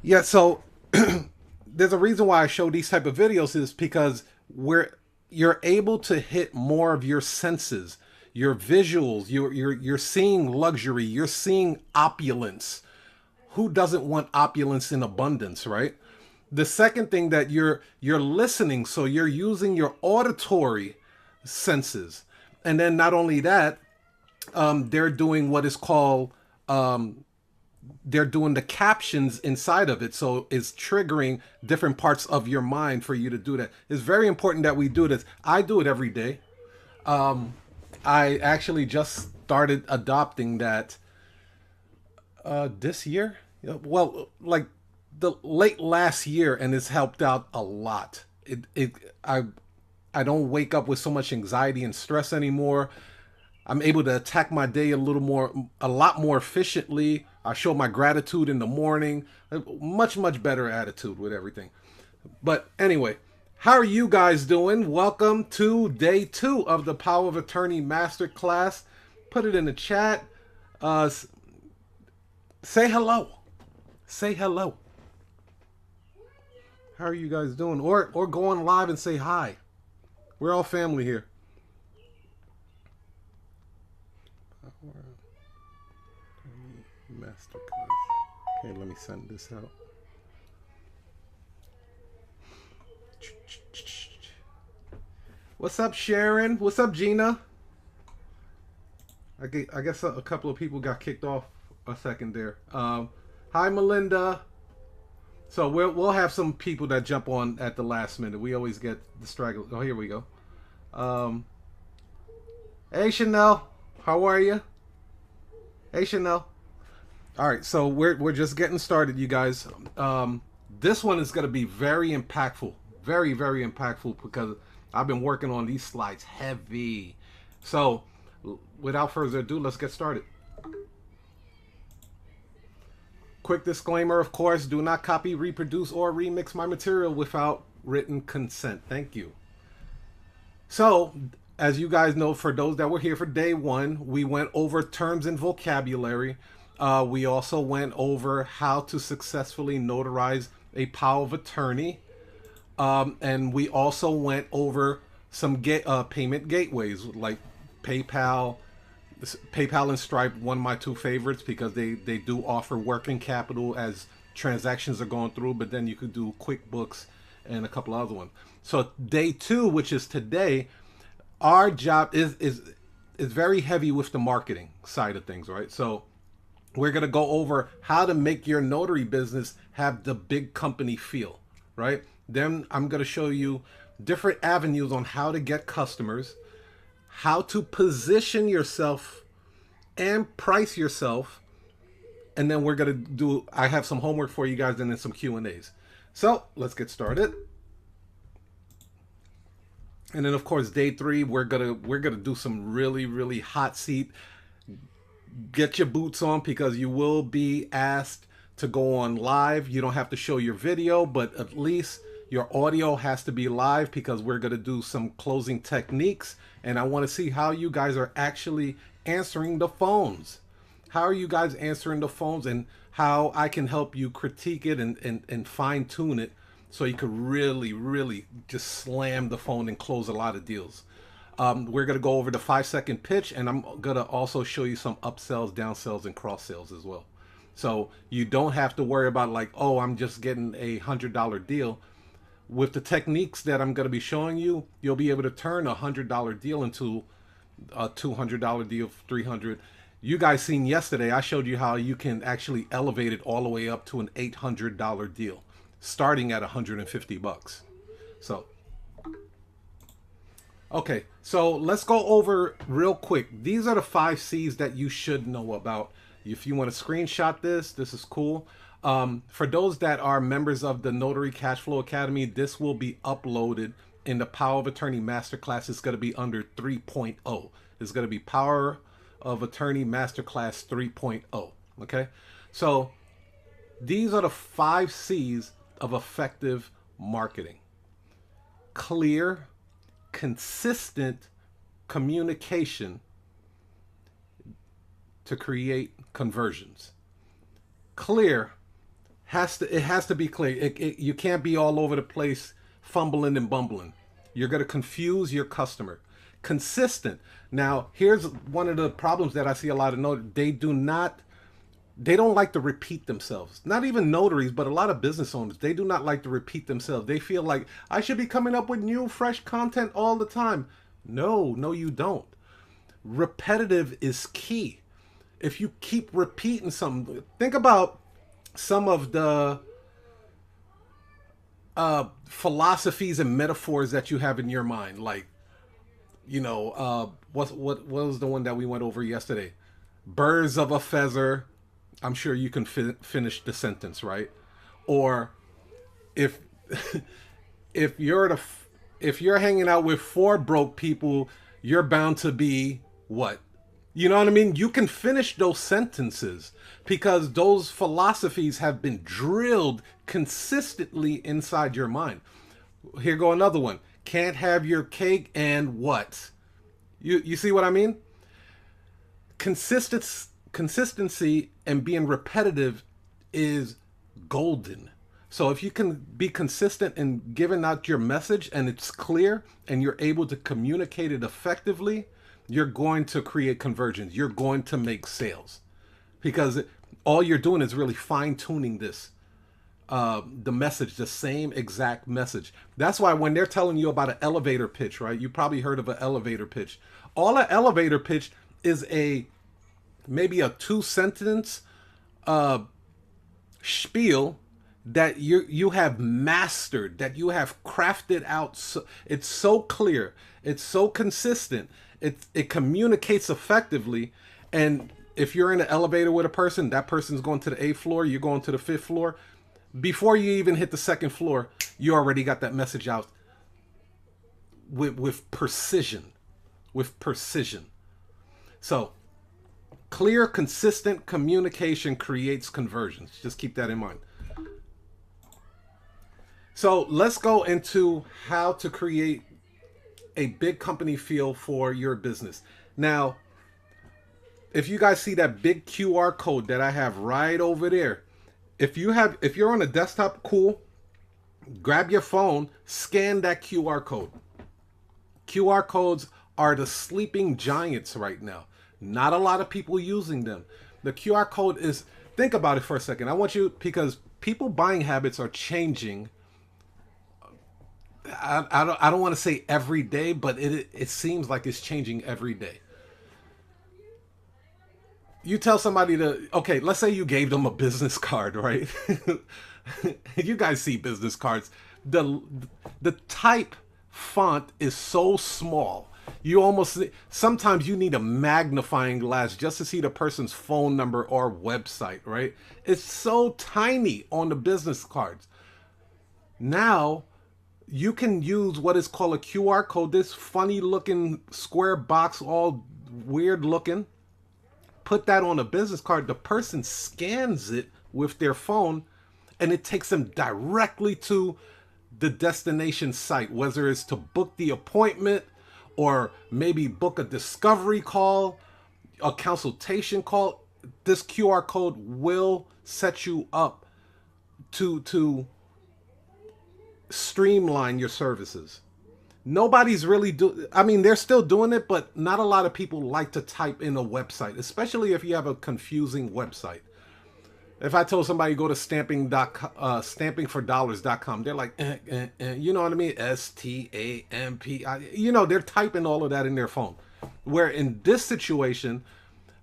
Yeah, so there's a reason why I show these type of videos is because you're able to hit more of your senses, your visuals, you're seeing luxury, you're seeing opulence. Who doesn't want opulence in abundance, right? The second thing that you're listening, so you're using your auditory senses. And then not only that, they're doing what is called they're doing the captions inside of it, so it's triggering different parts of your mind for you to do that. It's very important that we do this. I do it every day. I actually just started adopting that this year. Well, like the late last year, and it's helped out a lot. I don't wake up with so much anxiety and stress anymore. I'm able to attack my day a lot more efficiently. I show my gratitude in the morning. Much better attitude with everything. But anyway, how are you guys doing? Welcome to day 2 of the Power of Attorney Masterclass. Put it in the chat. Uh, say hello. Say hello. How are you guys doing? Or go on live and say hi. We're all family here. Masterclass. Okay, let me send this out. What's up, Sharon? What's up, Gina? I guess a couple of people got kicked off a second there. Hi, Melinda. So we'll have some people that jump on at the last minute. We always get the stragglers. Oh, here we go. Um, hey, Chanel. How are you? Hey, Chanel. All right, so we're just getting started, you guys. This one is going to be very impactful, very impactful because I've been working on these slides heavy. So, without further ado, let's get started. Quick disclaimer, of course, do not copy, reproduce, or remix my material without written consent. Thank you. So, as you guys know, for those that were here for day 1, we went over terms and vocabulary. We also went over how to successfully notarize a power of attorney. And we also went over some payment gateways like PayPal. PayPal and Stripe, one of my two favorites because they do offer working capital as transactions are going through, but then you could do QuickBooks and a couple other ones. So day 2, which is today, our job is very heavy with the marketing side of things, right? So we're going to go over how to make your notary business have the big company feel, right? Then I'm going to show you different avenues on how to get customers, how to position yourself and price yourself. And then we're going to do, I have some homework for you guys and then some Q&As. So let's get started. And then of course, day 3, we're gonna do some really hot seat. Get your boots on because you will be asked to go on live. You don't have to show your video, but at least your audio has to be live because we're going to do some closing techniques. And I want to see how you guys are actually answering the phones. How are you guys answering the phones and how I can help you critique it and fine tune it so you could really just slam the phone and close a lot of deals. We're going to go over the 5-second pitch, and I'm going to also show you some upsells, downsells, and cross sells as well. So you don't have to worry about like, oh, I'm just getting a $100 deal. With the techniques that I'm going to be showing you, you'll be able to turn a $100 deal into a $200 deal, $300. You guys seen yesterday, I showed you how you can actually elevate it all the way up to an $800 deal, starting at $150. So okay, so let's go over real quick. These are the 5 C's that you should know about. If you want to screenshot this, this is cool. For those that are members of the Notary Cashflow Academy, this will be uploaded in the Power of Attorney Masterclass. It's going to be under 3.0. It's going to be Power of Attorney Masterclass 3.0. Okay, so these are the 5 C's of effective marketing. Clear, consistent communication to create conversions. Clear It has to be clear. You can't be all over the place fumbling and bumbling. You're going to confuse your customer. Consistent. Now, here's one of the problems that I see a lot of notaries. They don't like to repeat themselves. Not even notaries, but a lot of business owners. They do not like to repeat themselves. They feel like I should be coming up with new, fresh content all the time. No, you don't. Repetitive is key. If you keep repeating something, think about some of the philosophies and metaphors that you have in your mind. Like, what was the one that we went over yesterday? Birds of a feather. I'm sure you can finish the sentence, right? Or if if you're hanging out with four broke people, you're bound to be what? You know what I mean? You can finish those sentences because those philosophies have been drilled consistently inside your mind. Here go another one. Can't have your cake and what? You see what I mean? Consistency and being repetitive is golden. So if you can be consistent in giving out your message and it's clear and you're able to communicate it effectively, you're going to create conversions. You're going to make sales because all you're doing is really fine-tuning the message, the same exact message. That's why when they're telling you about an elevator pitch, right? You probably heard of an elevator pitch. All an elevator pitch is maybe a 2-sentence spiel that you have mastered, that you have crafted out. So, it's so clear, it's so consistent, it communicates effectively. And if you're in an elevator with a person, that person's going to the 8th floor, you're going to the 5th floor. Before you even hit the 2nd floor, you already got that message out with precision. So clear, consistent communication creates conversions. Just keep that in mind. So let's go into how to create a big company feel for your business. Now, if you guys see that big QR code that I have right over there, if you're on a desktop, cool, grab your phone, scan that QR code. QR codes are the sleeping giants right now. Not a lot of people using them. The QR code is, think about it for a second. I want you, because people buying habits are changing. I don't want to say every day, but it seems like it's changing every day. You tell somebody okay, let's say you gave them a business card, right? You guys see business cards. The type font is so small. Sometimes you need a magnifying glass just to see the person's phone number or website, right? It's so tiny on the business cards. Now, you can use what is called a QR code, this funny looking square box, all weird looking. Put that on a business card. The person scans it with their phone and it takes them directly to the destination site, whether it's to book the appointment or maybe book a discovery call, a consultation call. This QR code will set you up to streamline your services. Nobody's really they're still doing it, but not a lot of people like to type in a website, especially if you have a confusing website. If I told somebody go to stampingfordollars.com, they're like, you know what I mean? STAMP. They're typing all of that in their phone. Where in this situation,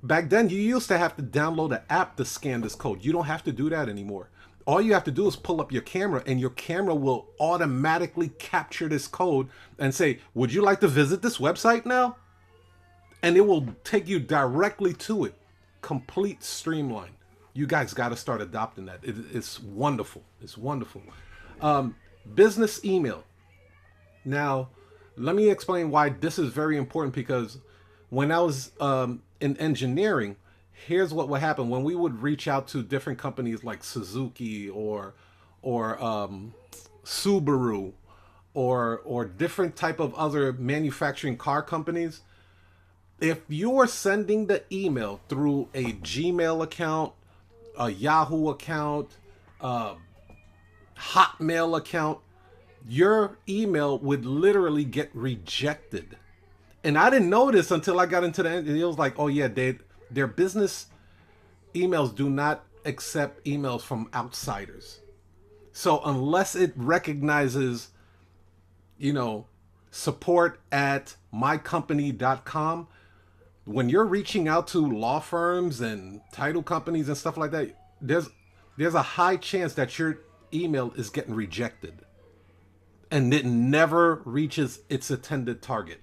back then you used to have to download an app to scan this code. You don't have to do that anymore. All you have to do is pull up your camera and your camera will automatically capture this code and say, would you like to visit this website now? And it will take you directly to it. Complete streamline. You guys got to start adopting that. It's wonderful. It's wonderful. Business email. Now, let me explain why this is very important, because when I was in engineering, here's what would happen when we would reach out to different companies like Suzuki or Subaru or different type of other manufacturing car companies. If you are sending the email through a Gmail account, a Yahoo account, Hotmail account, your email would literally get rejected. And I didn't know this until I got into the end. It was like, oh yeah, their business emails do not accept emails from outsiders. So unless it recognizes, support at mycompany.com, when you're reaching out to law firms and title companies and stuff like that, there's a high chance that your email is getting rejected and it never reaches its intended target.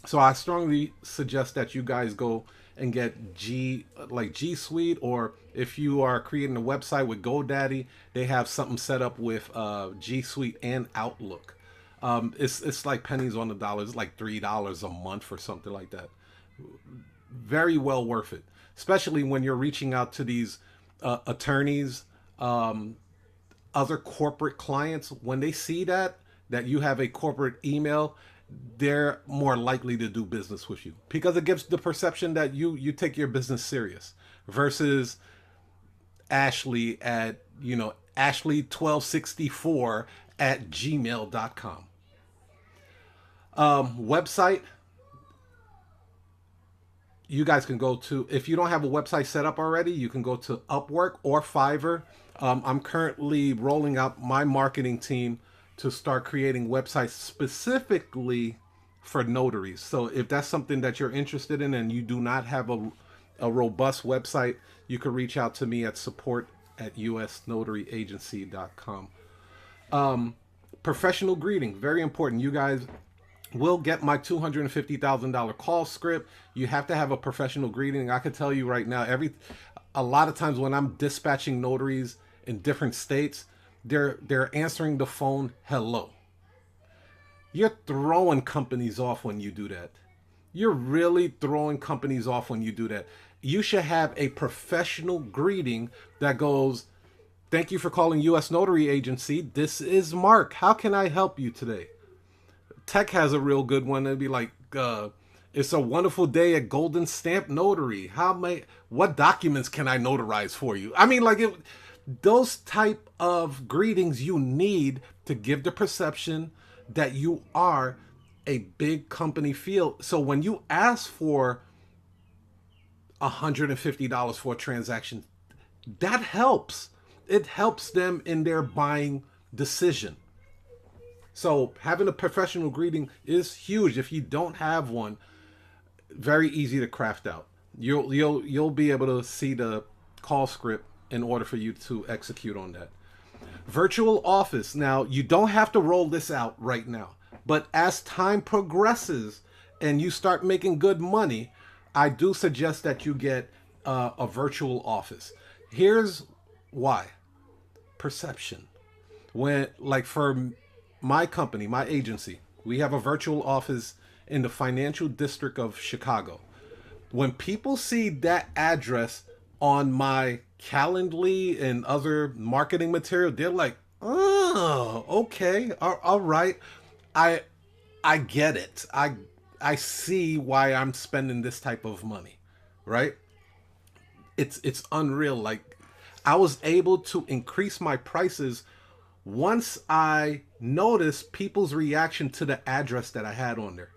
So I strongly suggest that you guys go and get G Suite, or if you are creating a website with GoDaddy, they have something set up with G Suite and Outlook. It's like pennies on the dollar. It's like $3 a month or something like that. Very well worth it, especially when you're reaching out to these attorneys, other corporate clients. When they see that you have a corporate email, they're more likely to do business with you because it gives the perception that you take your business serious, versus Ashley at Ashley1264 at gmail.com. Website, you guys can go to, if you don't have a website set up already, you can go to Upwork or Fiverr. I'm currently rolling out my marketing team to start creating websites specifically for notaries. So if that's something that you're interested in and you do not have a robust website, you can reach out to me at support@usnotaryagency.com. Professional greeting, very important. You guys will get my $250,000 call script. You have to have a professional greeting. I can tell you right now, a lot of times when I'm dispatching notaries in different states, they're answering the phone, hello. You're throwing companies off when you do that. You're really throwing companies off when you do that. You should have a professional greeting that goes, thank you for calling U.S. Notary Agency. This is Mark. How can I help you today? Tech has a real good one. It'd be like, it's a wonderful day at Golden Stamp Notary. What documents can I notarize for you? I mean, those type of greetings you need to give the perception that you are a big company feel. So when you ask for $150 for a transaction, that helps. It helps them in their buying decision. So having a professional greeting is huge. If you don't have one, very easy to craft out. You'll be able to see the call script in order for you to execute on that. Virtual office. Now, you don't have to roll this out right now, but as time progresses and you start making good money, I do suggest that you get a virtual office. Here's why. Perception. For my company, my agency, we have a virtual office in the financial district of Chicago. When people see that address on my Calendly and other marketing material, they're like, oh, okay, all right. I get it. I see why I'm spending this type of money, right? It's unreal. Like, I was able to increase my prices once I noticed people's reaction to the address that I had on there.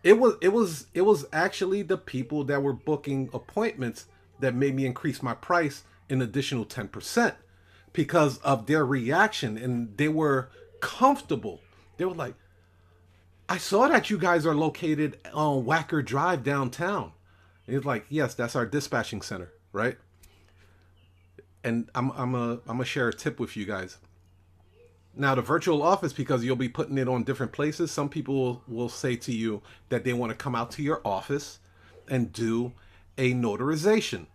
It was actually the people that were booking appointments that made me increase my price an additional 10% because of their reaction, and they were comfortable. They were like, I saw that you guys are located on Wacker Drive downtown. And it's like, yes, that's our dispatching center, right? And I'm gonna share a tip with you guys. Now, the virtual office, because you'll be putting it on different places, some people will say to you that they want to come out to your office and do a notarization.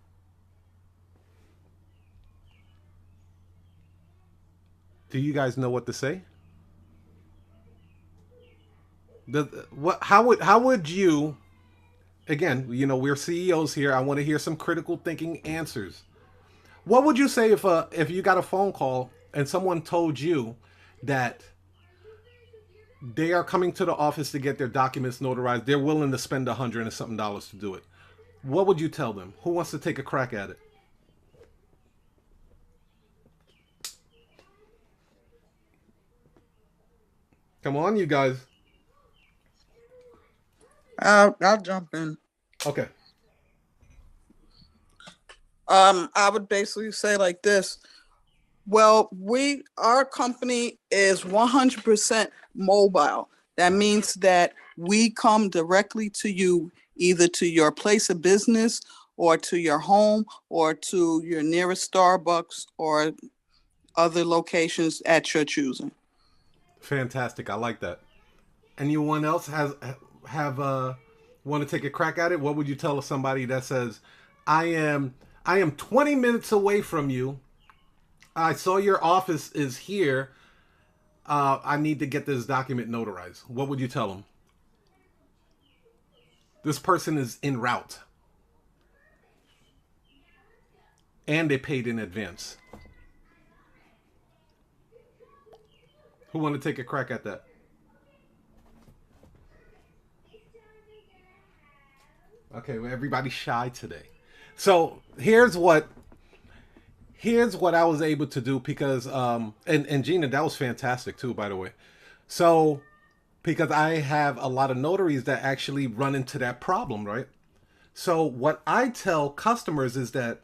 Do you guys know what to say? How would you, again, we're CEOs here. I want to hear some critical thinking answers. What would you say if you got a phone call and someone told you that they are coming to the office to get their documents notarized? They're willing to spend $100 and something to do it. What would you tell them? Who wants to take a crack at it? Come on, you guys. I'll jump in. Okay. I would basically say like this. Well, our company is 100% mobile. That means that we come directly to you, either to your place of business or to your home or to your nearest Starbucks or other locations at your choosing. Fantastic. I like that. Anyone else have want to take a crack at it? What would you tell somebody that says, "I am I am 20 minutes away from you. I saw your office is here. I need to get this document notarized." What would you tell them? This person is en route and they paid in advance. Who want to take a crack at that? Okay, well, everybody's shy today. So here's what I was able to do because and Gina, that was fantastic too, by the way. So because I have a lot of notaries that actually run into that problem, right? So what I tell customers is that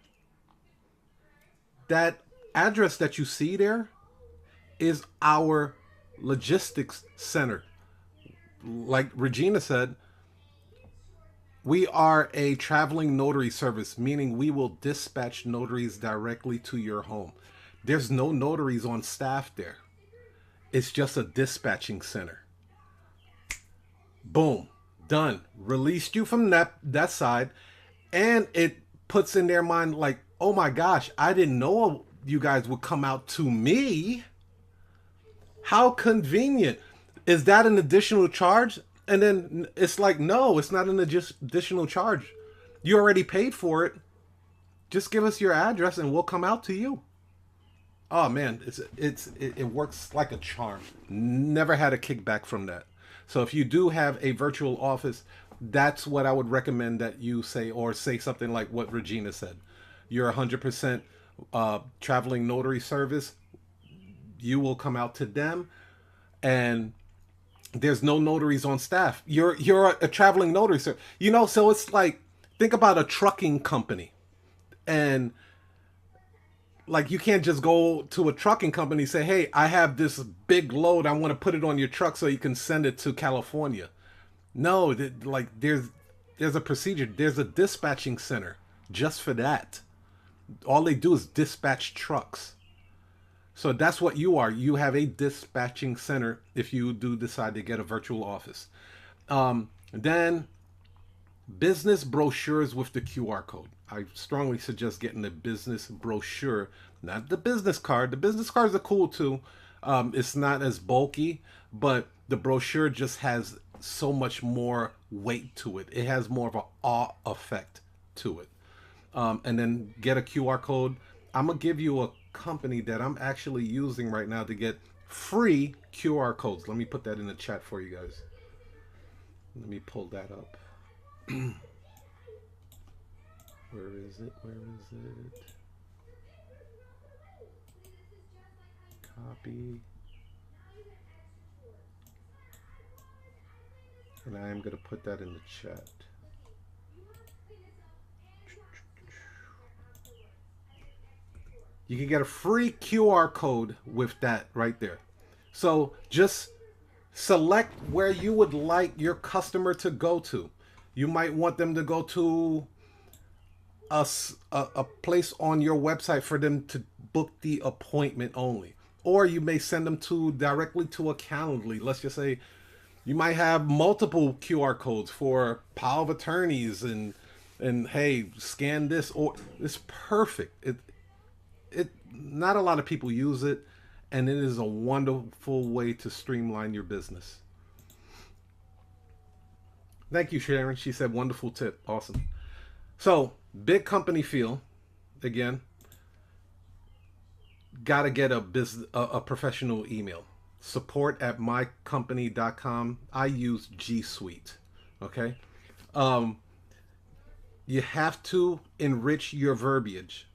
address that you see there is our logistics center. Like Regina said, we are a traveling notary service, meaning we will dispatch notaries directly to your home. There's no notaries on staff there. It's just a dispatching center. Boom, done. Released you from that side, and it puts in their mind like, oh my gosh, I didn't know you guys would come out to me. How convenient. Is that an additional charge? And then it's like, no, it's not an additional charge. You already paid for it. Just give us your address and we'll come out to you. Oh man, it works like a charm. Never had a kickback from that. So if you do have a virtual office, that's what I would recommend that you say, or say something like what Regina said. You're 100% traveling notary service. You will come out to them, and there's no notaries on staff. You're a traveling notary, sir. So it's like, think about a trucking company, and like you can't just go to a trucking company and say, "Hey, I have this big load. I want to put it on your truck so you can send it to California." No, like there's a procedure. There's a dispatching center just for that. All they do is dispatch trucks. So that's what you are. You have a dispatching center if you do decide to get a virtual office. Then business brochures with the QR code. I strongly suggest getting the business brochure, not the business card. The business cards are cool too. It's not as bulky, but the brochure just has so much more weight to it. It has more of an awe effect to it. And then get a QR code. I'm gonna give you a company that I'm actually using right now to get free QR codes. Let me put that in the chat for you guys. Let me pull that up. Where is it? Where is it? Copy. And I am going to put that in the chat. You can get a free QR code with that right there. So just select where you would like your customer to go to. You might want them to go to a place on your website for them to book the appointment only. Or you may send them to directly to a Calendly. Let's just say you might have multiple QR codes for power of attorneys and hey, scan this, or it's perfect. It not a lot of people use it, and it is a wonderful way to streamline your business. Thank you, Sharon. She said wonderful tip. Awesome. So, big company feel, again, gotta get a professional email. Support at mycompany.com. I use G Suite. Okay. Um, you have to enrich your verbiage.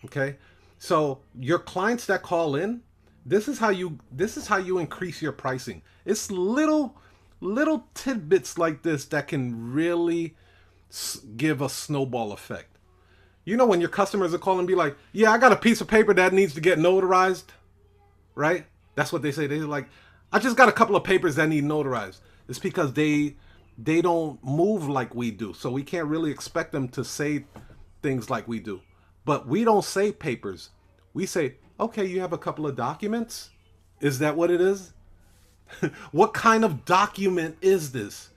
Okay. So your clients that call in, This is how you increase your pricing. It's little tidbits like this that can really give a snowball effect. You know, when your customers are calling and be like, "Yeah, I got a piece of paper that needs to get notarized," right? That's what they say. They're like, "I just got a couple of papers that need notarized." It's because they don't move like we do, so we can't really expect them to say things like we do. But we don't say papers. We say, "Okay, you have a couple of documents? Is that what it is?" What kind of document is this?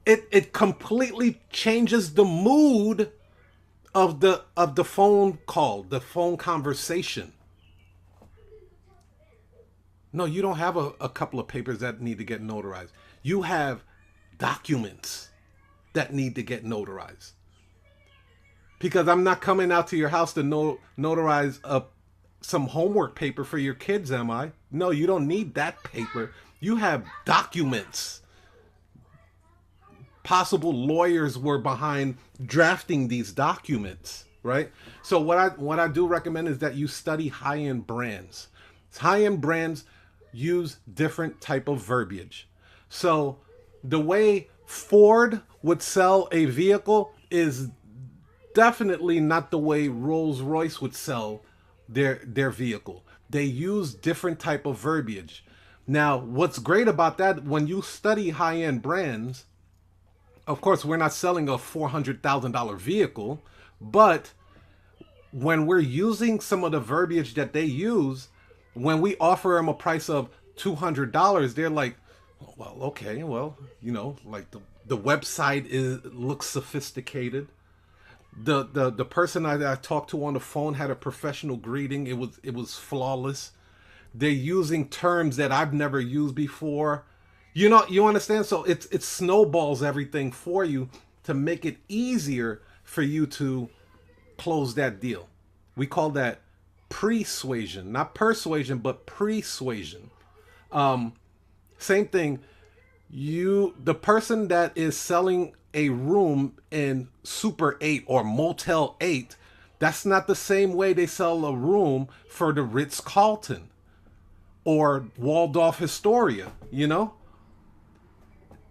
It completely changes the mood of the phone call, the phone conversation. No, you don't have a couple of papers that need to get notarized. You have documents that need to get notarized. Because I'm not coming out to your house to notarize some homework paper for your kids, am I? No, you don't need that paper. You have documents. Possible lawyers were behind drafting these documents, right? So what I do recommend is that you study high-end brands. High-end brands use different type of verbiage. So the way Ford would sell a vehicle is definitely not the way Rolls-Royce would sell their vehicle. They use different type of verbiage. Now, what's great about that, when you study high-end brands, of course, we're not selling a $400,000 vehicle, but when we're using some of the verbiage that they use, when we offer them a price of $200, they're like, well, okay, well, you know, like the website looks sophisticated. The person I talked to on the phone had a professional greeting. It was flawless. They're using terms that I've never used before. You know, you understand? So it snowballs everything for you to make it easier for you to close that deal. We call that PreSuasion, not persuasion, but PreSuasion. Same thing. The person that is selling a room in Super 8 or Motel 8, that's not the same way they sell a room for the Ritz-Carlton or Waldorf Astoria, you know?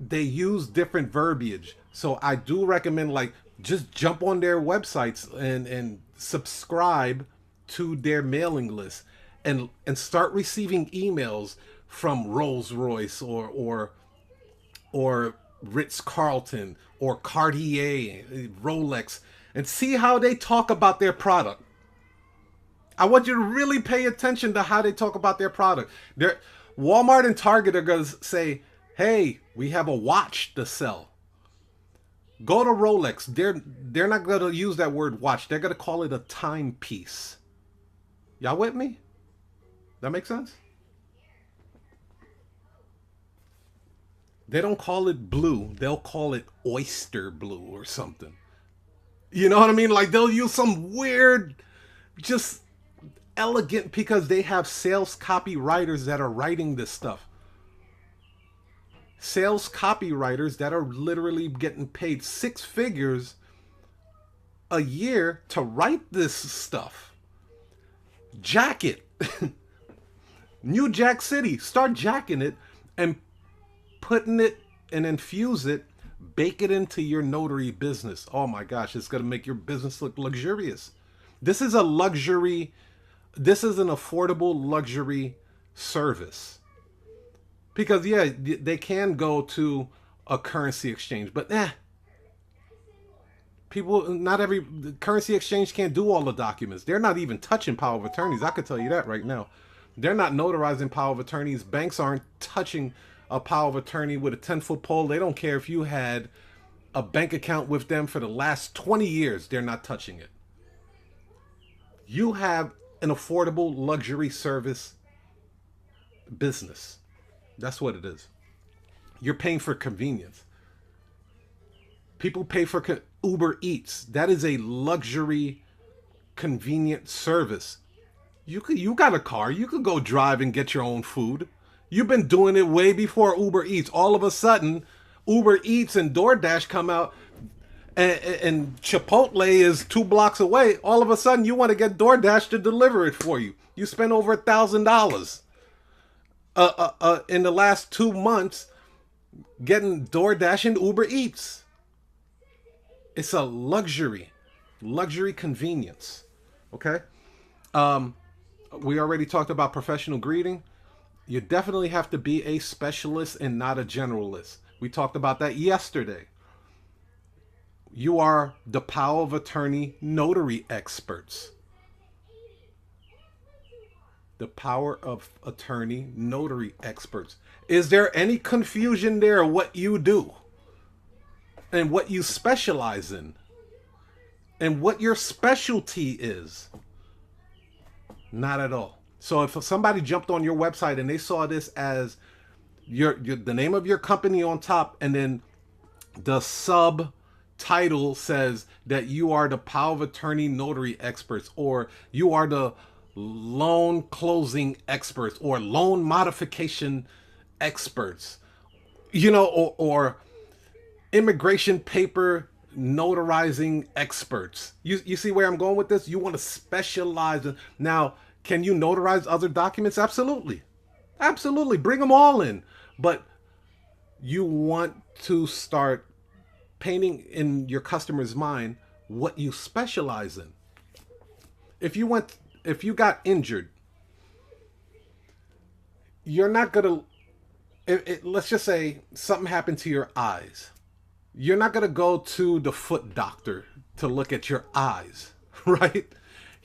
They use different verbiage. So I do recommend, like, just jump on their websites and subscribe to their mailing list and start receiving emails from Rolls-Royce or Ritz-Carlton or Cartier, Rolex, and see how they talk about their product. I want you to really pay attention to how they talk about their product. Walmart and Target are going to say, "Hey, we have a watch to sell." Go to Rolex. They're not going to use that word watch. They're going to call it a timepiece. Y'all with me? That makes sense? They don't call it blue. They'll call it oyster blue or something. You know what I mean? Like, they'll use some weird, just elegant, because they have sales copywriters that are writing this stuff. Sales copywriters that are literally getting paid six figures a year to write this stuff. Jack it. New Jack City. Start jacking it and putting it and infuse it, bake it into your notary business. Oh my gosh, it's going to make your business look luxurious. This is a luxury, this is an affordable luxury service. Because yeah, they can go to a currency exchange, but people, not every currency exchange can't do all the documents. They're not even touching power of attorneys. I could tell you that right now. They're not notarizing power of attorneys. Banks aren't touching a power of attorney with a 10-foot pole. They don't care if you had a bank account with them for the last 20 years. They're not touching it. You have an affordable luxury service business. That's what it is. You're paying for convenience. People pay for Uber Eats. That is a luxury, convenient service. You got a car. You could go drive and get your own food. You've been doing it way before Uber Eats. All of a sudden, Uber Eats and DoorDash come out, and Chipotle is 2 blocks away. All of a sudden, you want to get DoorDash to deliver it for you. You spent over $1,000 in the last 2 months getting DoorDash and Uber Eats. It's a luxury convenience. Okay. We already talked about professional greeting. You definitely have to be a specialist and not a generalist. We talked about that yesterday. You are the power of attorney notary experts. The power of attorney notary experts. Is there any confusion there what you do and what you specialize in and what your specialty is? Not at all. So if somebody jumped on your website and they saw this as the name of your company on top, and then the subtitle says that you are the power of attorney notary experts, or you are the loan closing experts, or loan modification experts, or immigration paper notarizing experts. You see where I'm going with this? You want to specialize in. Now, can you notarize other documents? Absolutely. Absolutely. Bring them all in. But you want to start painting in your customer's mind what you specialize in. If you got injured, you're not going to, let's just say something happened to your eyes. You're not going to go to the foot doctor to look at your eyes, right?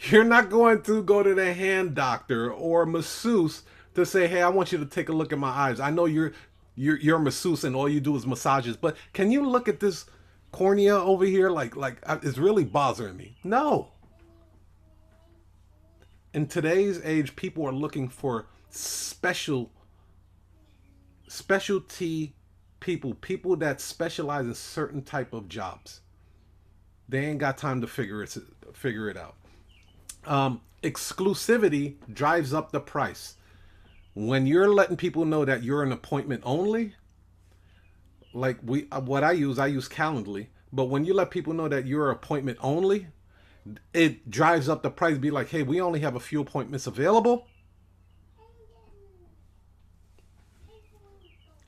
You're not going to go to the hand doctor or masseuse to say, hey, I want you to take a look at my eyes. I know you're a masseuse and all you do is massages, but can you look at this cornea over here? Like it's really bothering me. No. In today's age, people are looking for specialty people that specialize in certain type of jobs. They ain't got time to figure it out. Exclusivity drives up the price. When you're letting people know that you're an appointment only, like I use Calendly, but when you let people know that you're appointment only, it drives up the price. Be like, hey, we only have a few appointments available.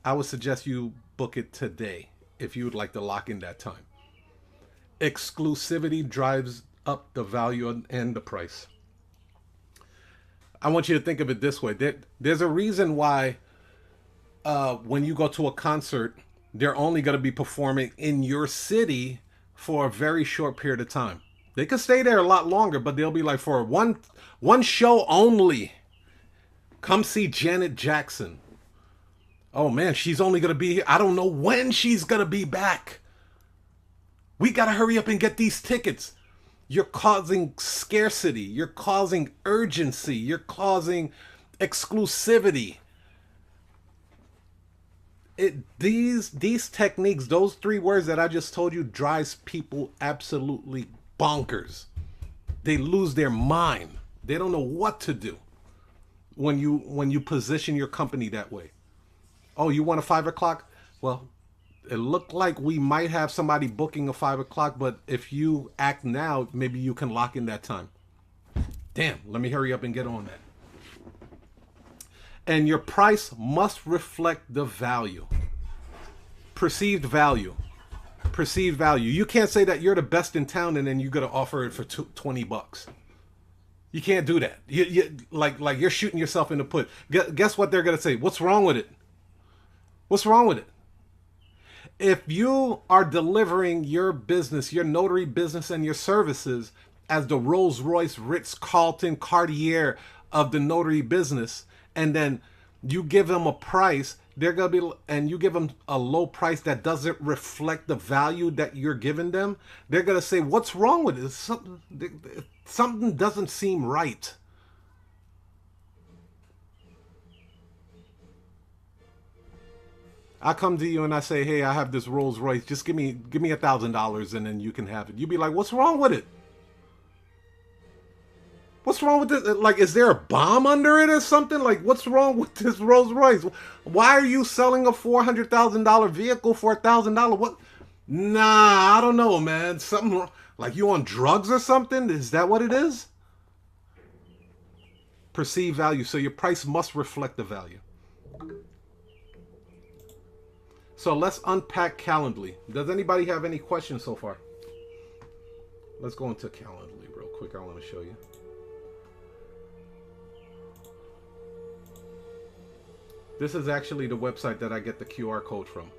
I would suggest you book it today if you would like to lock in that time. Exclusivity drives up the value and the price. I want you to think of it this way. There's a reason why when you go to a concert, they're only going to be performing in your city for a very short period of time. They could stay there a lot longer, but they'll be like, for one show only. Come see Janet Jackson. Oh man, she's only going to be here. I don't know when she's going to be back. We got to hurry up and get these tickets. You're causing scarcity. You're causing urgency. You're causing exclusivity. These techniques, those 3 words that I just told you, drives people absolutely bonkers. They lose their mind. They don't know what to do when you position your company that way. Oh, you want a 5 o'clock? Well, it looked like we might have somebody booking a 5 o'clock, but if you act now, maybe you can lock in that time. Damn, let me hurry up and get on that. And your price must reflect the value. Perceived value. Perceived value. You can't say that you're the best in town and then you're going to offer it for $20. You can't do that. You like you're shooting yourself in the foot. Guess what they're going to say? What's wrong with it? What's wrong with it? If you are delivering your business, your notary business and your services as the Rolls-Royce, Ritz-Carlton, Cartier of the notary business, and then you give them a price, they're going to be, and you give them a low price that doesn't reflect the value that you're giving them, they're going to say, what's wrong with it? Something doesn't seem right. I come to you and I say, hey, I have this Rolls Royce. Just give me $1,000 and then you can have it. You'd be like, what's wrong with it? What's wrong with this? Like, is there a bomb under it or something? Like, what's wrong with this Rolls Royce? Why are you selling a $400,000 vehicle for $1,000? What? Nah, I don't know, man. Something wrong. Like, you on drugs or something? Is that what it is? perceived value. So your price must reflect the value. So let's unpack Calendly. Does anybody have any questions so far? Let's go into Calendly real quick. I want to show you. This is actually the website that I get the QR code from.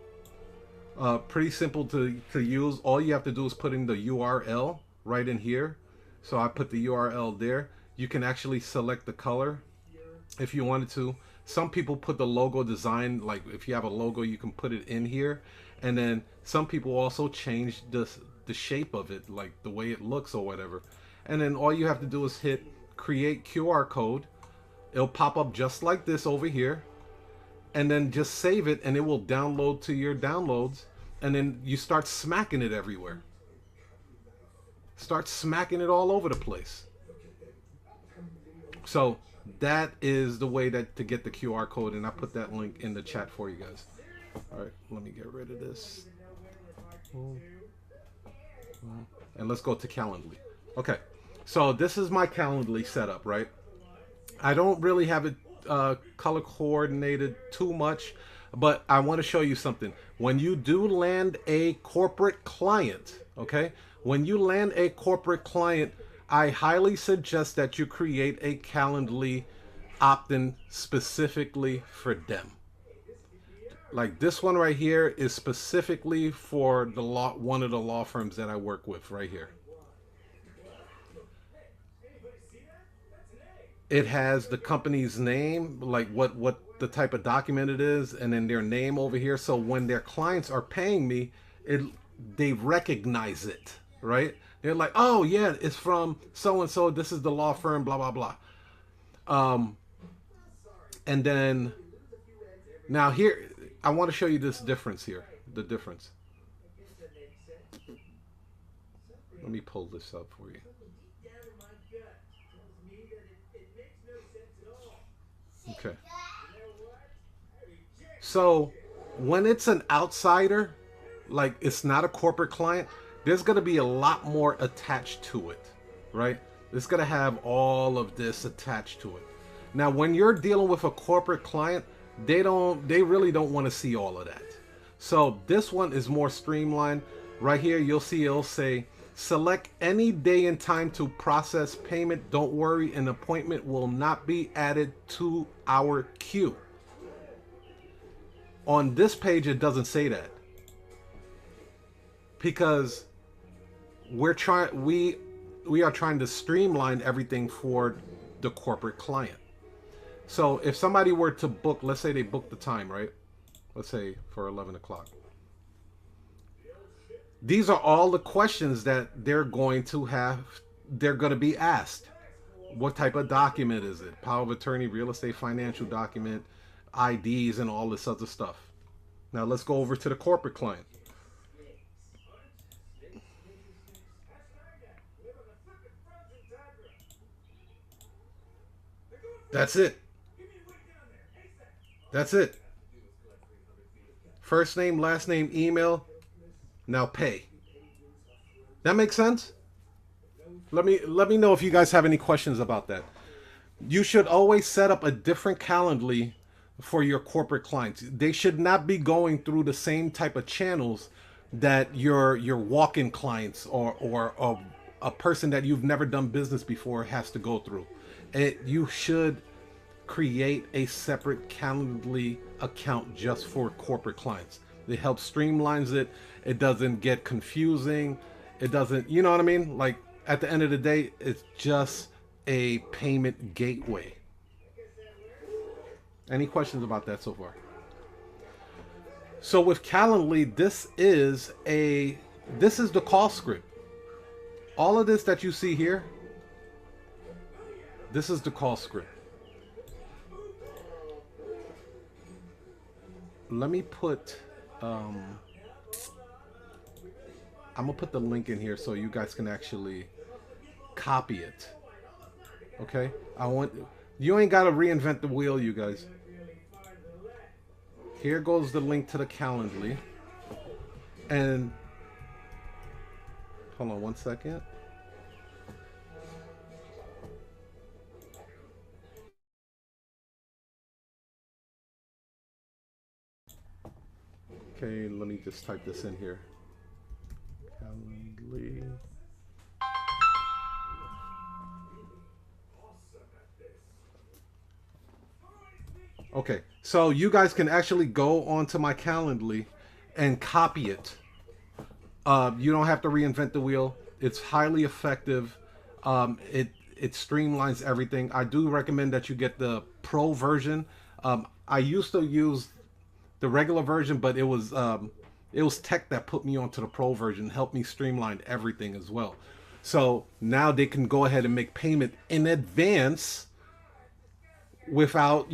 Pretty simple to use. All you have to do is put in the URL right in here. So I put the URL there. You can actually select the color if you wanted to. Some people put the logo design, like if you have a logo, you can put it in here. And then some people also change the shape of it, like the way it looks or whatever. And then all you have to do is hit create QR code. It'll pop up just like this over here. And then just save it and it will download to your downloads. And then you start smacking it everywhere. Start smacking it all over the place. So that is the way that to get the QR code, and I put that link in the chat for you guys. All right, let me get rid of this. And let's go to Calendly. Okay, so this is my Calendly setup, right? I don't really have it color coordinated too much, but I want to show you something. When you do land a corporate client, okay? When you land a corporate client, I highly suggest that you create a Calendly opt-in specifically for them. Like this one right here is specifically for the one of the law firms that I work with right here. It has the company's name, like what the type of document it is, and then their name over here. So when their clients are paying me, they recognize it, right? They're like, oh yeah, it's from so and so. This is the law firm, blah blah blah. And then now here, I want to show you this difference here. The difference. Let me pull this up for you. Okay. So when it's an outsider, like it's not a corporate client, there's going to be a lot more attached to it, right? It's going to have all of this attached to it. Now, when you're dealing with a corporate client, they really don't want to see all of that. So this one is more streamlined. Right here, you'll see it'll say, select any day and time to process payment. Don't worry, an appointment will not be added to our queue. On this page, it doesn't say that. Because we are trying to streamline everything for the corporate client. So if somebody were to book, let's say they booked the time, right? Let's say for 11 o'clock. These are all the questions that they're going to be asked. What type of document is it? Power of attorney, real estate, financial document, IDs, and all this other stuff. Now let's go over to the corporate client. That's it. That's it. First name, last name, email. Now pay. That makes sense? Let me know if you guys have any questions about that. You should always set up a different Calendly for your corporate clients. They should not be going through the same type of channels that your walk-in clients or a person that you've never done business before has to go through. You should create a separate Calendly account just for corporate clients. It helps streamlines it. It doesn't get confusing. It doesn't, you know what I mean? Like at the end of the day, it's just a payment gateway. Any questions about that so far? So with Calendly, this is the call script. All of this that you see here, this is the call script. Let me put I'm gonna put the link in here so you guys can actually copy it. Okay, you ain't gotta reinvent the wheel, you guys. Here goes the link to the Calendly, and hold on one second. Okay, let me just type this in here. Calendly. Okay, so you guys can actually go onto my Calendly and copy it. You don't have to reinvent the wheel. It's highly effective. It streamlines everything. I do recommend that you get the pro version. I used to use the regular version, but it was tech that put me onto the pro version, helped me streamline everything as well. So now they can go ahead and make payment in advance without,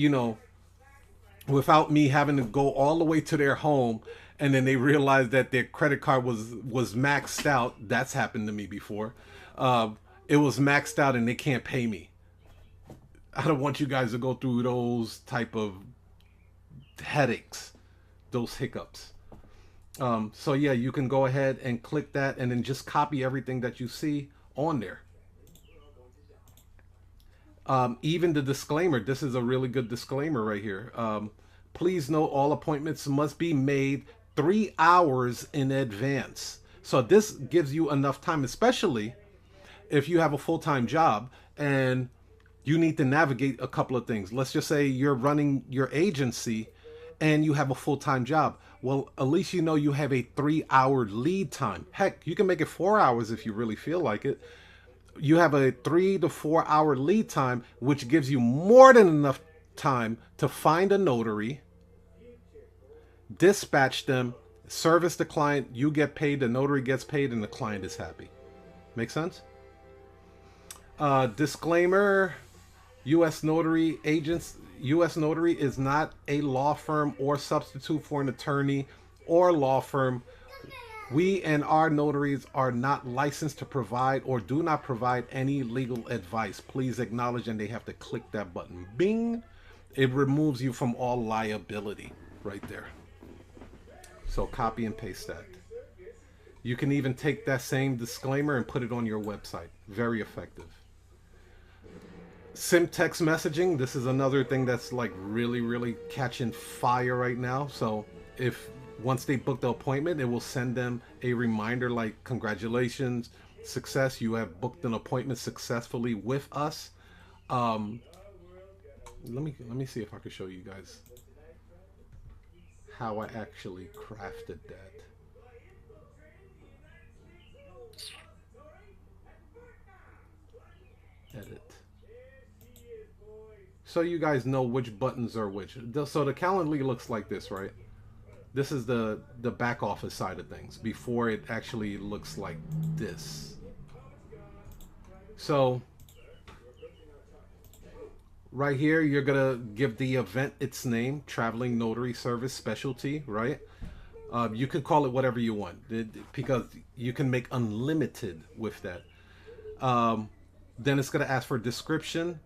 without me having to go all the way to their home, and then they realize that their credit card was maxed out. That's happened to me before. It was maxed out and they can't pay me. I don't want you guys to go through those type of headaches, those hiccups. So yeah, you can go ahead and click that and then just copy everything that you see on there. Even the disclaimer, this is a really good disclaimer right here. Please note all appointments must be made 3 hours in advance. So this gives you enough time, especially if you have a full-time job and you need to navigate a couple of things. Let's just say you're running your agency and you have a full-time job. Well, at least you know you have a 3-hour lead time. Heck, you can make it 4 hours if you really feel like it. You have a 3 to 4 hour lead time, which gives you more than enough time to find a notary, dispatch them, service the client, you get paid, the notary gets paid, and the client is happy. Make sense? Disclaimer, U.S. Notary agents, U.S. Notary is not a law firm or substitute for an attorney or law firm. We and our notaries are not licensed to provide or do not provide any legal advice. Please acknowledge, and they have to click that button. Bing! It removes you from all liability right there. So copy and paste that. You can even take that same disclaimer and put it on your website. Very effective. Sim text messaging. This is another thing that's like really catching fire right now. So if once they book the appointment, it will send them a reminder like, congratulations, success, you have booked an appointment successfully with us. Let me see if I can show you guys how I actually crafted that. Edit. So you guys know which buttons are which. So the Calendly looks like this, right? This is the back office side of things before it actually looks like this. So right here, you're gonna give the event its name, Traveling Notary Service Specialty, right? You could call it whatever you want because you can make unlimited with that. Then it's gonna ask for description.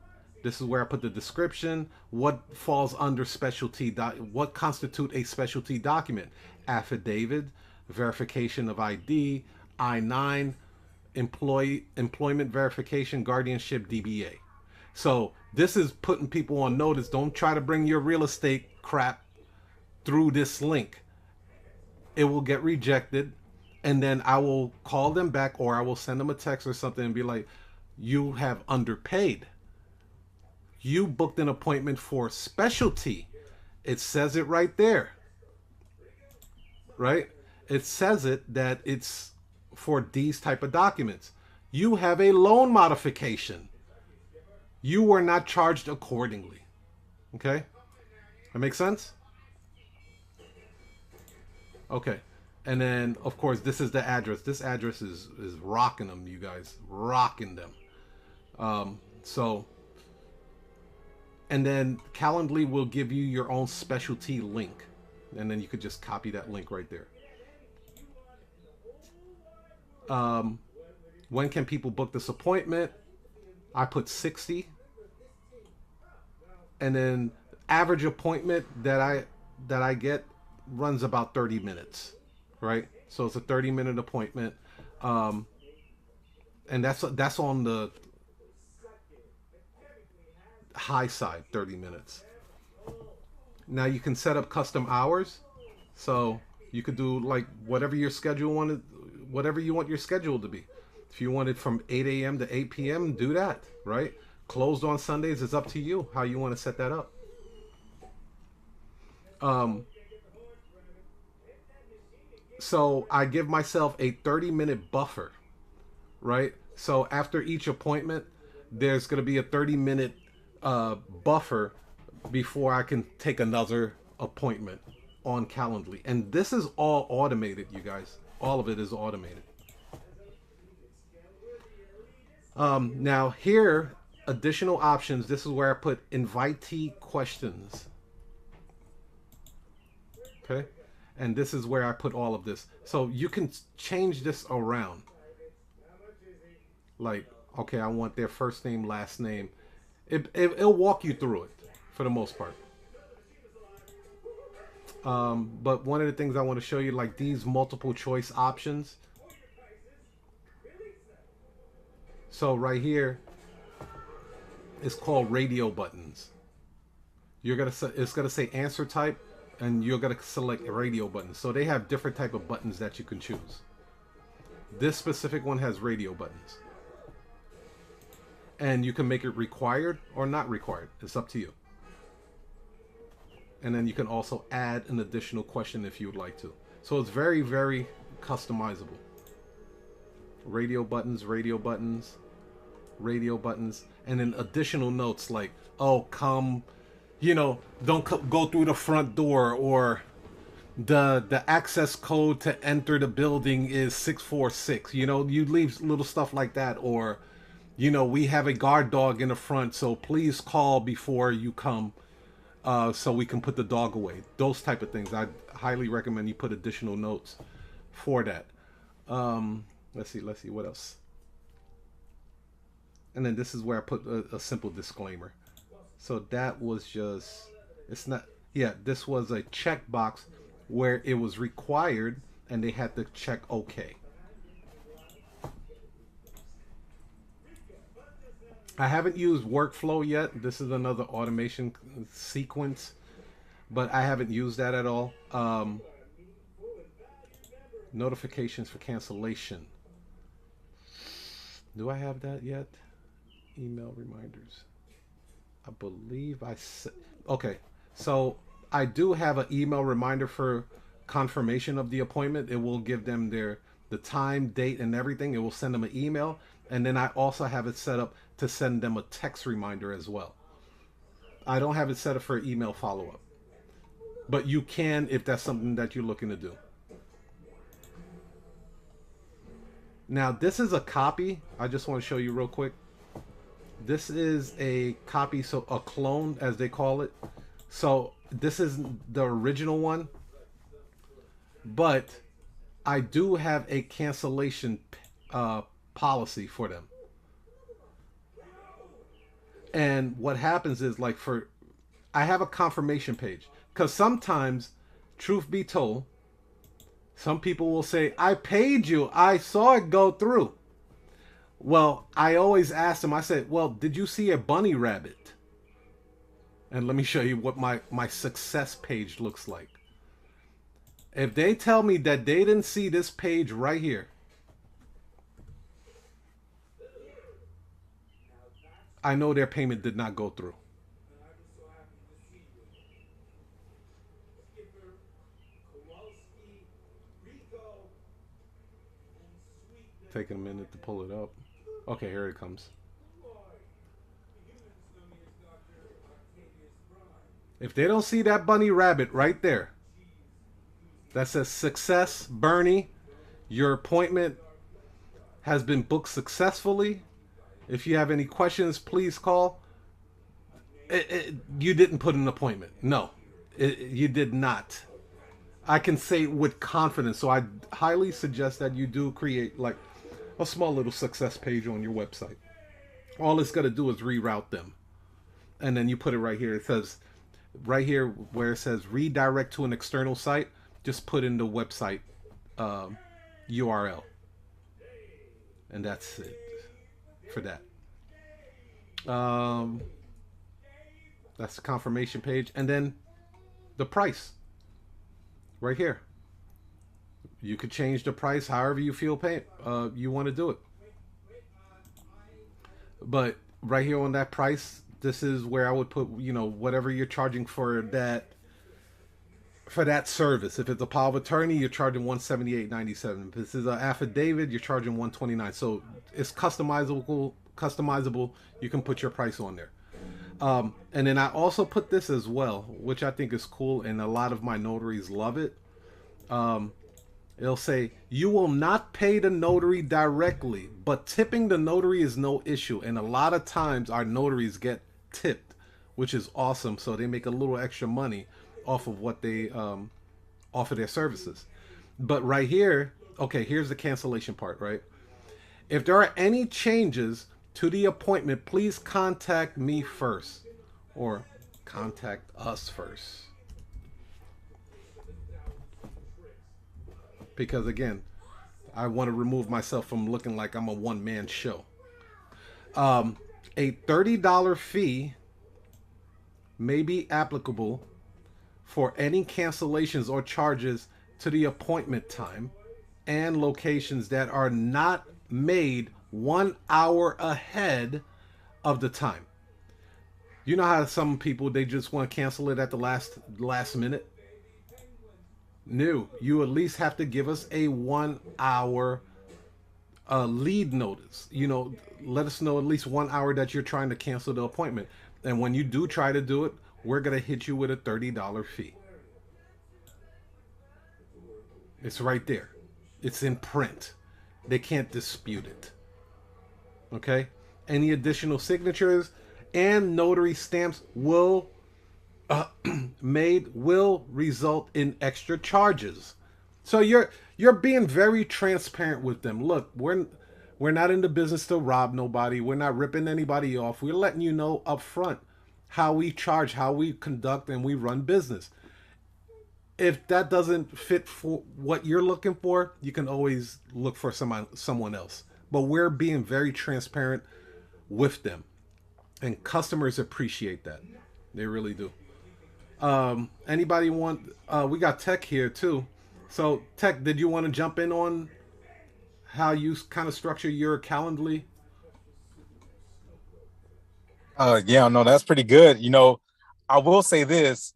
This is where I put the description. What falls under specialty? What constitute a specialty document? Affidavit, verification of ID, I-9, employment verification, guardianship, DBA. So this is putting people on notice. Don't try to bring your real estate crap through this link. It will get rejected, and then I will call them back, or I will send them a text or something and be like, you have underpaid. You booked an appointment for specialty. It says it right there. Right? It says it that it's for these type of documents. You have a loan modification. You were not charged accordingly. Okay? That makes sense? Okay. And then, of course, this is the address. This address is rocking them, you guys. Rocking them. And then Calendly will give you your own specialty link. And then you could just copy that link right there. When can people book this appointment? I put 60. And then average appointment that I get runs about 30 minutes. Right? So it's a 30-minute appointment. And that's on the high side, 30 minutes. Now you can set up custom hours. So You could do like whatever your schedule wanted, whatever you want your schedule to be. If you want it from 8 a.m. to 8 p.m., do that, right? Closed on Sundays is up to you how you want to set that up. So I give myself a 30-minute buffer, right? So after each appointment, there's going to be a 30-minute buffer before I can take another appointment on Calendly. And this is all automated, you guys. All of it is automated. Now here, additional options. This is where I put invitee questions. Okay. And this is where I put all of this. So you can change this around. Like, okay, I want their first name, last name. It'll walk you through it for the most part. But one of the things I want to show you, like these multiple choice options. So right here, it's called radio buttons. It's gonna say answer type, and you're gonna select a radio button. So they have different type of buttons that you can choose. This specific one has radio buttons. And you can make it required or not required. It's up to you. And then you can also add an additional question if you would like to. So it's very, very customizable. Radio buttons, radio buttons, radio buttons, and then additional notes like, oh, come, don't go through the front door, or the access code to enter the building is 646. You leave little stuff like that, or we have a guard dog in the front, so please call before you come, so we can put the dog away. Those type of things. I highly recommend you put additional notes for that. Let's see what else. And then this is where I put a simple disclaimer. So that was just, it's not, yeah, this was a checkbox where it was required and they had to check okay. I haven't used workflow yet. This is another automation sequence, but I haven't used that at all. Notifications for cancellation. Do I have that yet? Email reminders. I believe I said, okay. So I do have an email reminder for confirmation of the appointment. It will give them the time, date, and everything. It will send them an email. And then I also have it set up to send them a text reminder as well. I don't have it set up for email follow-up, but you can if that's something that you're looking to do. Now this is a copy. I just want to show you real quick. This is a copy, so a clone as they call it. So this is the original one, but I do have a cancellation policy for them. And what happens is, like, I have a confirmation page, because sometimes, truth be told, some people will say, I paid you, I saw it go through. Well, I always ask them, I said, well, did you see a bunny rabbit? And let me show you what my success page looks like. If they tell me that they didn't see this page right here, I know their payment did not go through. Taking a minute to pull it up. Okay, here it comes. If they don't see that bunny rabbit right there, that says success, Bernie, your appointment has been booked successfully. If you have any questions, please call. You didn't put an appointment. No, you did not. I can say with confidence. So I highly suggest that you do create like a small little success page on your website. All it's going to do is reroute them. And then you put it right here. It says right here where it says redirect to an external site. Just put in the website URL. And that's it for that. That's the confirmation page. And then the price right here. You could change the price however you feel you want to do it. But right here on that price, this is where I would put, whatever you're charging for that service. If it's a power of attorney, you're charging $178.97. If this is an affidavit, you're charging $129. So it's customizable. You can put your price on there. And then I also put this as well, which I think is cool, and a lot of my notaries love it. It'll say, you will not pay the notary directly, but tipping the notary is no issue. And a lot of times our notaries get tipped, which is awesome. So they make a little extra money off of what they offer their services. But right here, okay, here's the cancellation part, right? If there are any changes to the appointment, please contact me first, or contact us first. Because again, I want to remove myself from looking like I'm a one-man show. A $30 fee may be applicable for any cancellations or charges to the appointment time and locations that are not made 1 hour ahead of the time. You know how some people, they just want to cancel it at the last minute? No, you at least have to give us a 1 hour lead notice. Let us know at least 1 hour that you're trying to cancel the appointment. And when you do try to do it, we're going to hit you with a $30 fee. It's right there. It's in print. They can't dispute it. Okay? Any additional signatures and notary stamps will result in extra charges. So you're being very transparent with them. Look, we're not in the business to rob nobody. We're not ripping anybody off. We're letting you know up front how we charge, how we conduct, and we run business. If that doesn't fit for what you're looking for, you can always look for someone else. But we're being very transparent with them, and customers appreciate that. They really do. Anybody want? We got Tech here too. So Tech, did you want to jump in on how you kind of structure your Calendly? Yeah, no, that's pretty good. I will say this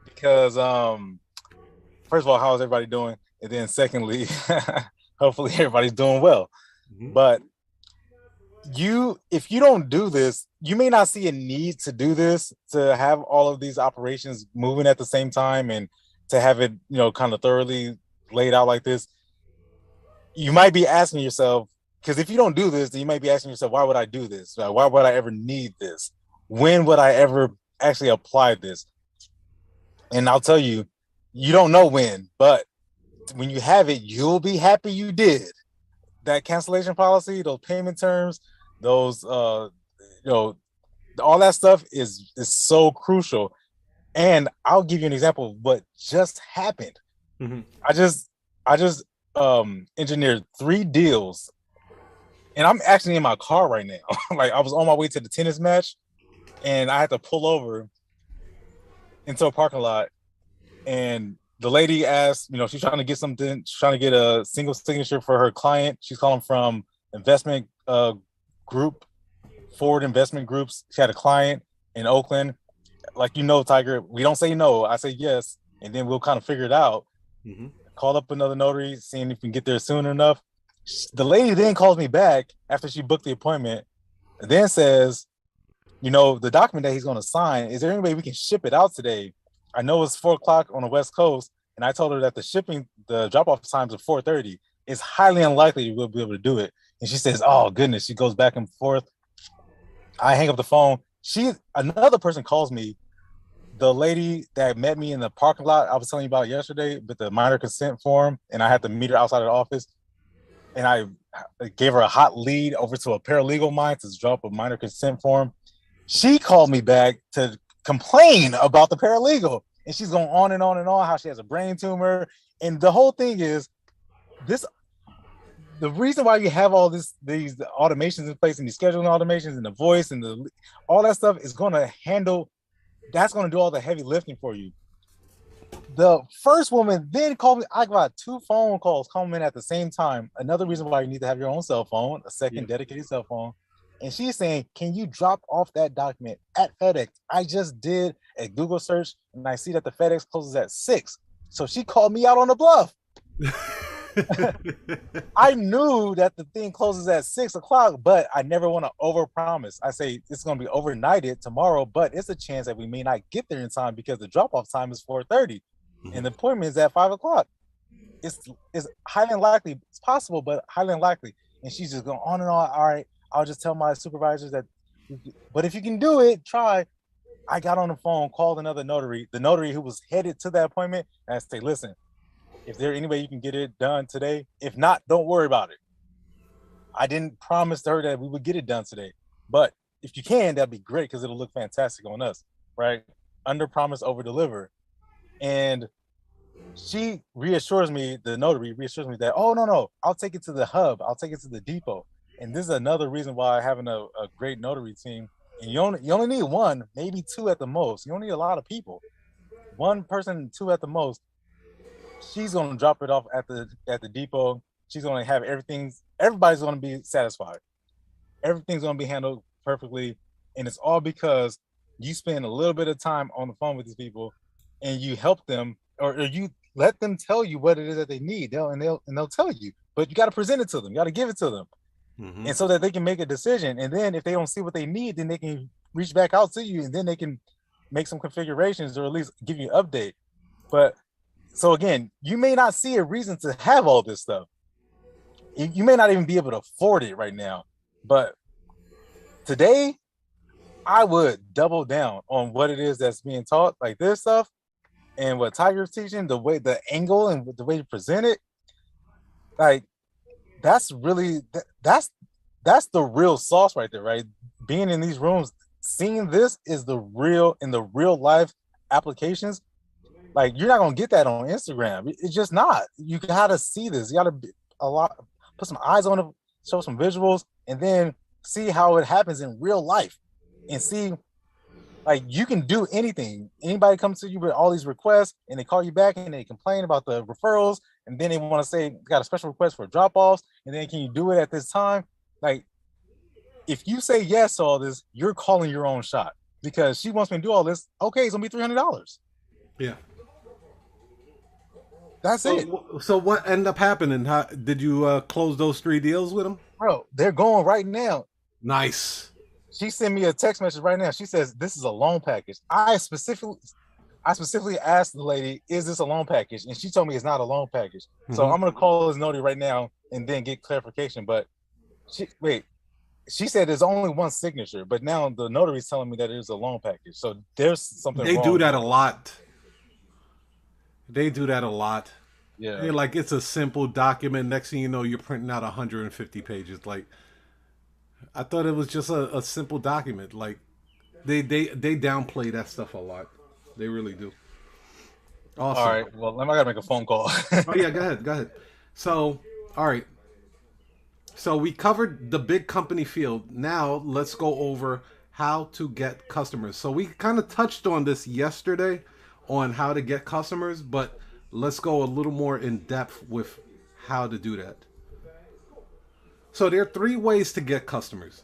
because first of all, how's everybody doing? And then secondly, hopefully everybody's doing well. But if you don't do this, you may not see a need to do this, to have all of these operations moving at the same time and to have it, kind of thoroughly laid out like this. You might be asking yourself, because if you don't do this, then you might be asking yourself, why would I do this? Why would I ever need this? When would I ever actually apply this? And I'll tell you, you don't know when, but when you have it, you'll be happy you did. That cancellation policy, those payment terms, those all that stuff is so crucial. And I'll give you an example of what just happened. I just engineered 3 deals, and I'm actually in my car right now. Like, I was on my way to the tennis match, and I had to pull over into a parking lot, and the lady asked, she's trying to get something. She's trying to get a single signature for her client. She's calling from investment group, Forward Investment Groups. She had a client in Oakland. Like, Tiger, we don't say no. I say yes, and then we'll kind of figure it out. Called up another notary, seeing if we can get there soon enough. The lady then calls me back after she booked the appointment, and then says, the document that he's going to sign, is there any way we can ship it out today? I know it's 4:00 on the West Coast, and I told her that the drop-off times are 4:30. It's highly unlikely we'll be able to do it. And she says, oh, goodness. She goes back and forth. I hang up the phone. Another person calls me, the lady that met me in the parking lot I was telling you about yesterday with the minor consent form, and I had to meet her outside of the office. And I gave her a hot lead over to a paralegal of mine to drop a minor consent form. She called me back to complain about the paralegal, and she's going on and on and on how she has a brain tumor. And the whole thing is the reason why you have all these automations in place, and these scheduling automations and the voice and all that stuff is going to do all the heavy lifting for you. The first woman then called me. I got 2 phone calls coming in at the same time. Another reason why you need to have your own cell phone, a second dedicated cell phone. And she's saying, can you drop off that document at FedEx? I just did a Google search and I see that the FedEx closes at 6. So she called me out on the bluff. I knew that the thing closes at 6 o'clock, but I never want to overpromise. I say it's going to be overnighted tomorrow, but it's a chance that we may not get there in time because the drop-off time is 4:30 and the appointment is at 5 o'clock. It's highly unlikely. It's possible, but highly unlikely. And she's just going on and on. All right, I'll just tell my supervisors that, but if you can do it, try. I got on the phone, called another notary, the notary who was headed to that appointment, and I say, listen, if there any way you can get it done today, if not, don't worry about it. I didn't promise her that we would get it done today, but if you can, that'd be great because it'll look fantastic on us, right? Under promise, over deliver. And she reassures me, the notary reassures me that, oh, no, I'll take it to the hub. I'll take it to the depot. And this is another reason why having a great notary team, and you only need 1, maybe 2 at the most. You don't need a lot of people. 1 person, 2 at the most. She's going to drop it off at the depot. She's going to have everybody's going to be satisfied. Everything's going to be handled perfectly. And it's all because you spend a little bit of time on the phone with these people and you help them or you let them tell you what it is that they need. They'll tell you, but you got to present it to them. You got to give it to them. Mm-hmm. And so that they can make a decision. And then if they don't see what they need, then they can reach back out to you and then they can make some configurations or at least give you an update. But so again, you may not see a reason to have all this stuff. You may not even be able to afford it right now. But today, I would double down on what it is that's being taught, like this stuff, and what Tiger's teaching, the angle and the way you present it. Like that's the real sauce right there, right? Being in these rooms, seeing this is the real in the real life applications. Like you're not gonna get that on Instagram. It's just not. You gotta see this. You gotta put some eyes on it, show some visuals, and then see how it happens in real life, and see like you can do anything. Anybody comes to you with all these requests, and they call you back and they complain about the referrals, and then they want to say got a special request for drop-offs, and then can you do it at this time? Like if you say yes to all this, you're calling your own shot because she wants me to do all this. Okay, it's gonna be $300. Yeah. That's it. So what ended up happening? How did you close those 3 deals with them? Bro, they're going right now. Nice. She sent me a text message right now. She says this is a loan package. I specifically asked the lady, is this a loan package? And she told me it's not a loan package. Mm-hmm. So I'm gonna call this notary right now and then get clarification. But she said there's only 1 signature, but now the notary is telling me that it is a loan package. So there's something wrong. They do that a lot. They do that a lot. Yeah. They're like it's a simple document. Next thing you know, you're printing out 150 pages. Like I thought it was just a simple document. Like they downplay that stuff a lot. They really do. Awesome. All right. Well, I gotta make a phone call. Oh yeah, go ahead. So, all right. So we covered the big company field. Now let's go over how to get customers. So we kind of touched on this yesterday on how to get customers, but let's go a little more in depth with how to do that. So there are 3 ways to get customers.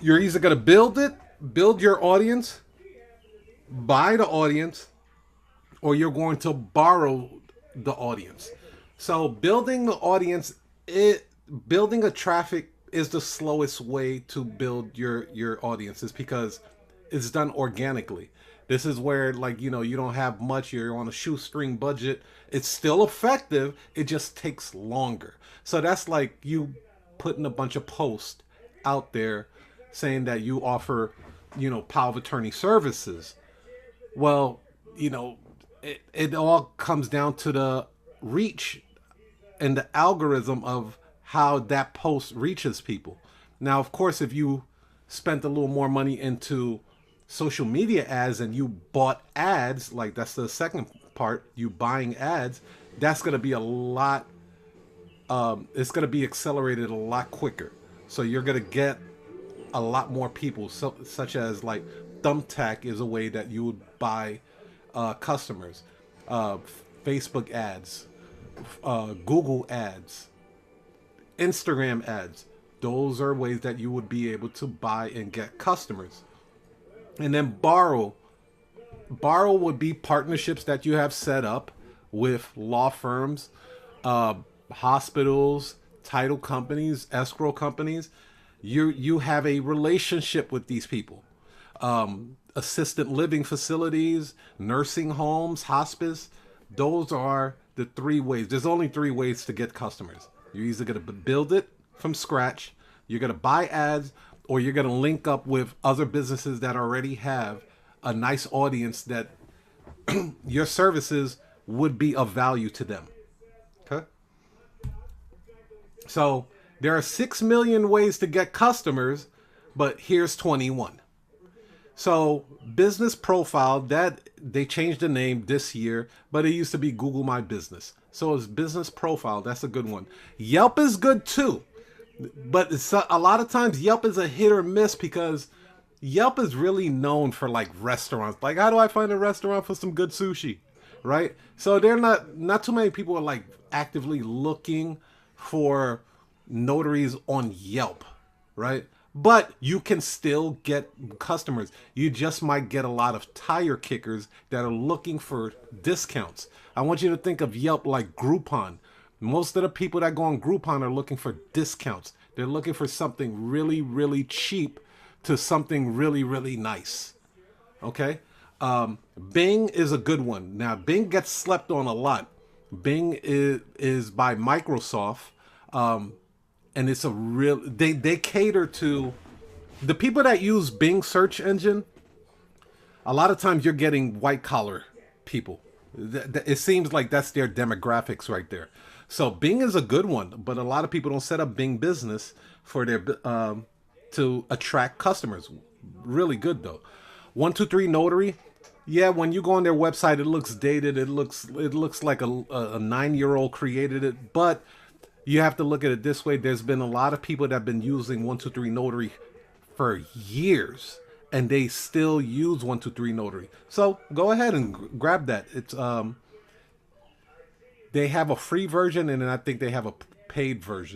You're either going to build your audience, buy the audience, or you're going to borrow the audience. So building the audience, building a traffic is the slowest way to build your audiences because it's done organically. This is where, like, you don't have much. You're on a shoestring budget. It's still effective. It just takes longer. So that's like you putting a bunch of posts out there saying that you offer, power of attorney services. Well, it all comes down to the reach and the algorithm of how that post reaches people. Now, of course, if you spent a little more money into social media ads and you bought ads, like that's the second part, you buying ads, that's going to be a lot, it's going to be accelerated a lot quicker. So you're going to get a lot more people, such as like Thumbtack is a way that you would buy customers. uh, Facebook ads, Google ads, Instagram ads. Those are ways that you would be able to buy and get customers. And then borrow. Borrow would be partnerships that you have set up with law firms, hospitals, title companies, escrow companies. You have a relationship with these people. Assisted living facilities, nursing homes, hospice. Those are the three ways. There's only three ways to get customers. You're either going to build it from scratch, you're going to buy ads, or you're going to link up with other businesses that already have a nice audience that your services would be of value to them. Okay? So there are 6 million ways to get customers, but here's 21. So business profile, that they changed the name this year, but it used to be Google My Business. So it's business profile. That's a good one. Yelp is good too, but it's a lot of times Yelp is a hit or miss because Yelp is really known for like restaurants. Like, how do I find a restaurant for some good sushi? Right? So they're not too many people are like actively looking for notaries on Yelp, right? But you can still get customers. You just might get a lot of tire kickers that are looking for discounts. I want you to think of Yelp like Groupon. Most of the people that go on Groupon are looking for discounts. They're looking for something really, really cheap to something really, really nice. Okay? Bing is a good one. Now, Bing gets slept on a lot. Bing is by Microsoft. And it's a real, they cater to the people that use Bing search engine. A lot of times you're getting white collar people. It seems like that's their demographics right there. So Bing is a good one, but a lot of people don't set up Bing Business for their to attract customers. Really good though. 123 Notary. Yeah, when you go on their website, it looks dated. It looks like a 9-year-old created it, but you have to look at it this way. There's been a lot of people that have been using 123 Notary for years, and they still use 123 Notary. So go ahead and grab that. It's they have a free version, and then I think they have a paid version.